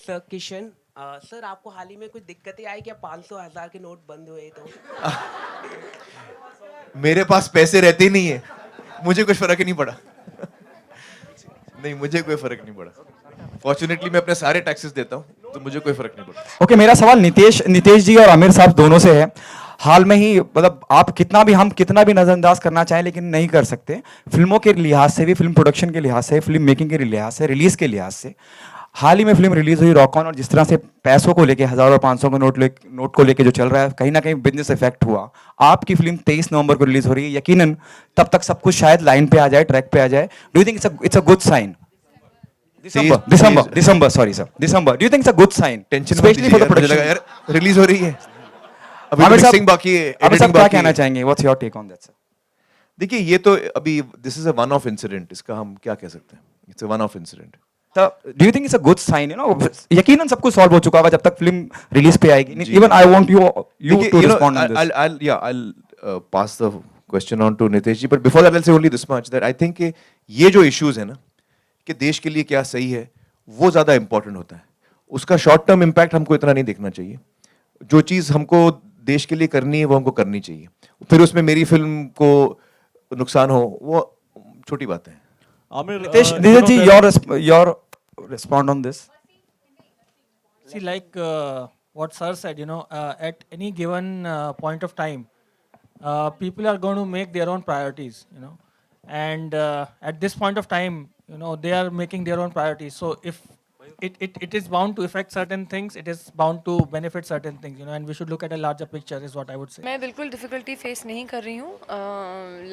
Sir Kishan sir आपको हाल ही में कुछ दिक्कतें आई क्या 500 1000 के नोट बंद हुए तो मेरे पास पैसे रहते ही नहीं है, मुझे कुछ फर्क ही नहीं पड़ा। नहीं, मुझे कोई फर्क नहीं पड़ा। फॉर्चुनेटली मैं अपने सारे टैक्सेस देता हूँ, तो मुझे कोई फर्क नहीं पड़ा। ओके मेरा सवाल नितेश नितेश जी और आमिर साहब दोनों से है। हाल में ही मतलब आप हम कितना भी नजरअंदाज करना चाहें लेकिन नहीं कर सकते, फिल्मों के लिहाज से भी, फिल्म प्रोडक्शन के लिहाज से, फिल्म मेकिंग के लिहाज से, रिलीज के लिहाज से हाल ही में फिल्म रिलीज हुई रॉक ऑन, और जिस तरह से पैसों को लेके 1000 और 500 के नोट को लेके जो चल रहा है, कहीं ना कहीं बिजनेस इफेक्ट हुआ। आपकी फिल्म 23 नवंबर को रिलीज हो रही है, यकीनन तब तक सब कुछ शायद लाइन पे आ जाए, ट्रैक पे आ जाए। Do you think it's a good sign? December, sorry sir, December. Do you think it's a good sign? Tension मत Especially for लीजिए the यार, मुझे लगा production. यार रिलीज हो रही है, अभी आमिर साहब, मिक्सिंग बाकी है, आमिर साहब एडिटिंग क्या बाकी कहना है। चाहेंगे? What's your take on that, sir? देखिए ये तो अभी this is a one of incident, इसका हम क्या कह सकते हैं, it's a one of incident. So, do you think it's a good sign? You know, यकीनन सब कुछ सॉल्व हो चुका होगा जब तक फिल्म रिलीज पे आएगी। जी। Even I want you to respond on this. I'll pass the question on to Nitesh ji, but before that I'll say only this much, that I think कि ये जो issues है ना, कि देश के लिए क्या सही है, वो ज्यादा इंपॉर्टेंट होता है। उसका शॉर्ट टर्म इम्पैक्ट हमको इतना नहीं देखना चाहिए। जो चीज हमको देश के लिए करनी है वो हमको करनी चाहिए, फिर उसमें मेरी फिल्म को नुकसान हो वो छोटी बात है। Amir, Nitesh ji, your respond on this. See, like what sir said, at any given point of time, people are going to make their own priorities, and at this point of time, they are making their own priorities. So if it is bound to affect certain things, it is bound to benefit certain things, and we should look at a larger picture is what I would say. मैं बिल्कुल difficulty face नहीं कर रही हूँ।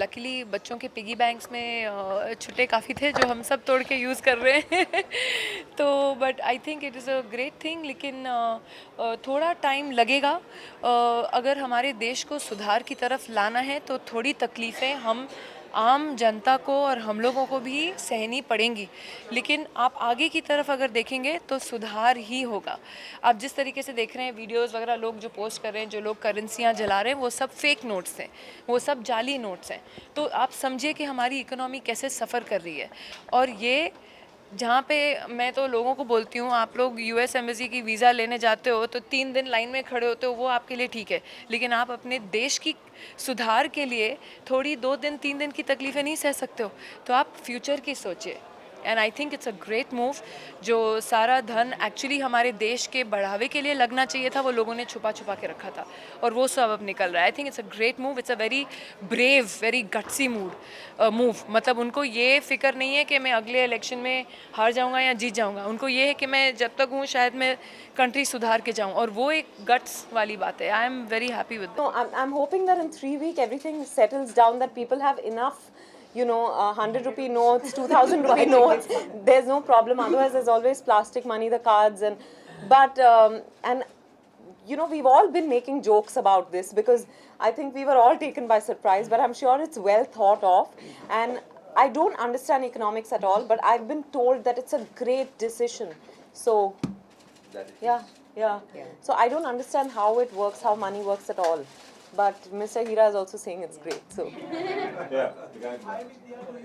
Luckily बच्चों के piggy banks में छुट्टे काफ़ी थे जो हम सब तोड़ के यूज़ कर रहे हैं तो but I think it is a great thing, लेकिन थोड़ा टाइम लगेगा। अगर हमारे देश को सुधार की तरफ लाना है तो थोड़ी तकलीफ़ें हम आम जनता को और हम लोगों को भी सहनी पड़ेंगी, लेकिन आप आगे की तरफ अगर देखेंगे तो सुधार ही होगा। आप जिस तरीके से देख रहे हैं वीडियोस वगैरह लोग जो पोस्ट कर रहे हैं, जो लोग करेंसियाँ जला रहे हैं, वो सब फेक नोट्स हैं, वो सब जाली नोट्स हैं। तो आप समझिए कि हमारी इकोनॉमी कैसे सफ़र कर रही है। और ये जहाँ पे मैं तो लोगों को बोलती हूँ, आप लोग यूएस एम्बेसी की वीज़ा लेने जाते हो तो 3 दिन लाइन में खड़े होते हो, वो आपके लिए ठीक है, लेकिन आप अपने देश की सुधार के लिए थोड़ी 2 दिन 3 दिन की तकलीफ़ें नहीं सह सकते हो। तो आप फ्यूचर की सोचिए, and I think it's a great move. जो सारा धन एक्चुअली हमारे देश के बढ़ावे के लिए लगना चाहिए था, वो लोगों ने छुपा छुपा के रखा था, और वो सब अब निकल रहा है। I think it's a great move, it's a very brave, very gutsy move. मतलब उनको ये फिक्र नहीं है कि मैं अगले इलेक्शन में हार जाऊंगा या जीत जाऊंगा, उनको ये है कि मैं जब तक हूँ शायद मैं कंट्री सुधार के जाऊँ, और वो एक गट्स वाली बात है। I am very happy with No, I'm hoping that in 3 weeks everything settles down, that people have enough, 100 rupee notes, 2000 rupee notes. There's no problem. Otherwise, there's always plastic money, the cards, and we've all been making jokes about this because I think we were all taken by surprise. But I'm sure it's well thought of, and I don't understand economics at all, but I've been told that it's a great decision. So, yeah. So I don't understand how it works, how money works at all. But Mr. Hira is also saying it's great. So,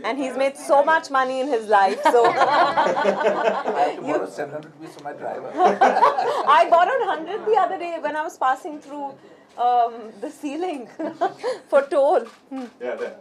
and he's made so much money in his life. So, I have to borrow 700 rupees from my driver. I borrowed 100 the other day when I was passing through the ceiling for toll. Yeah, there.